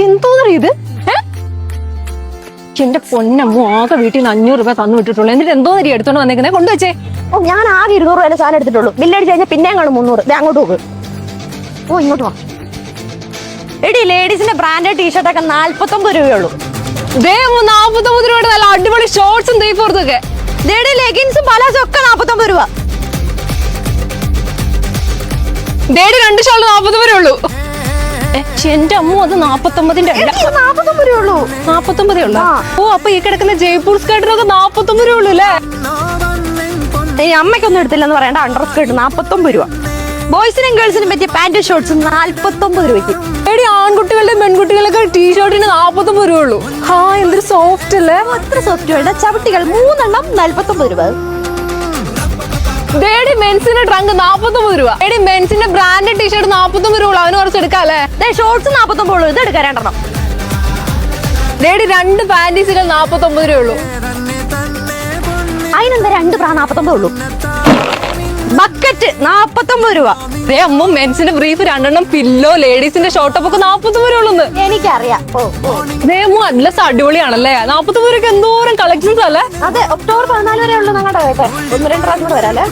എന്തോന്നറിയ ഇത്? എന്റെ പൊന്നമ്മ ആകെ വീട്ടിൽ നിന്ന് 500 രൂപ തന്നു വിട്ടിട്ടുള്ളൂ. എന്നിട്ട് എന്തോന്നറിയ എടുത്തോണ്ട് വന്നേക്കുന്നേ? കൊണ്ടുവച്ചേ. ഓ ഞാൻ ആകെ 200 രൂപ സാധനം എടുത്തിട്ടുള്ളൂ. ബില്ലടിച്ച് കഴിഞ്ഞാൽ പിന്നെയും കാണും 300. അങ്ങോട്ട് പോകും. ഓ ഇങ്ങോട്ട് വാ. എടി ലേഡീസിന്റെ ബ്രാൻഡഡ് ടീഷർട്ട് ഒക്കെ 49 രൂപയുള്ളൂ. 49 രൂപയുടെ നല്ല അടിപൊളി ഷോർട്സും തേപ്പുറത്തൊക്കെ. ലെഗിൻസും പലാസും ഒക്കെ 49 രൂപ. രണ്ട് ഷോള് 49 രൂപ ഉള്ളൂ. എന്റെ അമ്മ അത് 49ന്റെ 49 രൂപ ഉള്ളൂ. 49 ഉള്ളൂ. ഓ അപ്പൊ ഈ കിടക്കുന്ന ജയ്പൂർ സ്കേർട്ടിനൊക്കെ 49 രൂപ ഉള്ളൂ അല്ലേ? ഈ അമ്മയ്ക്കൊന്നും എടുത്തില്ലെന്ന് പറയണ്ട. അണ്ടർ സ്കേർട്ട് 49 രൂപ. ബോയ്സിനും ഗേൾസിനും പറ്റിയ പാന്റ് ഷോർട്സ് 49 രൂപയ്ക്ക്. എടി ആൺകുട്ടികളുടെ പെൺകുട്ടികളൊക്കെ ടീഷർട്ടിന് 49 രൂപ ഉള്ളൂ. ഹാ എന്തൊരു സോഫ്റ്റ് അല്ലേ? അത്ര സോഫ്റ്റ് വേണ്ട. ചവിട്ടികൾ 3 എണ്ണം 49 രൂപ. മെൻസിന്റെ ട്രങ്ക് 49 രൂപ. എടി മെൻസിന്റെ ബ്രാൻഡഡ് ടീഷർട്ട് 49 രൂപ. അവന് കുറച്ച് എടുക്കാല്ലേ? ഷോർട്സ് 49 ഉള്ളൂ. ഇത് എടുക്കാൻ 2 എണ്ണം. 2 പാന്റീസുകൾ 49 രൂപ ഉള്ളൂ. അതിനെന്താ 2 ബ്രാ 49 ഉള്ളൂ. ബക്കറ്റ് 49 രൂപ. അമ്മ മെൻസിന്റെ ബ്രീഫ് 2 എണ്ണം പില്ലോ ലേഡീസിന്റെ ഷോർട്ടപ്പ് ഒക്കെ 49 രൂപ ഉള്ളൂ. എനിക്കറിയാം. അഡ്ലസ് അടിപൊളിയാണല്ലേ? 49 രൂപയ്ക്ക് എന്തോരം കളക്ഷൻസ് അല്ലേ? അതെ ഒക്ടോബർ 14 വരെ ഉള്ളൂ. ഞങ്ങളുടെ 1-2 പ്രാവശ്യം കൂടെ വരാല്ലേ?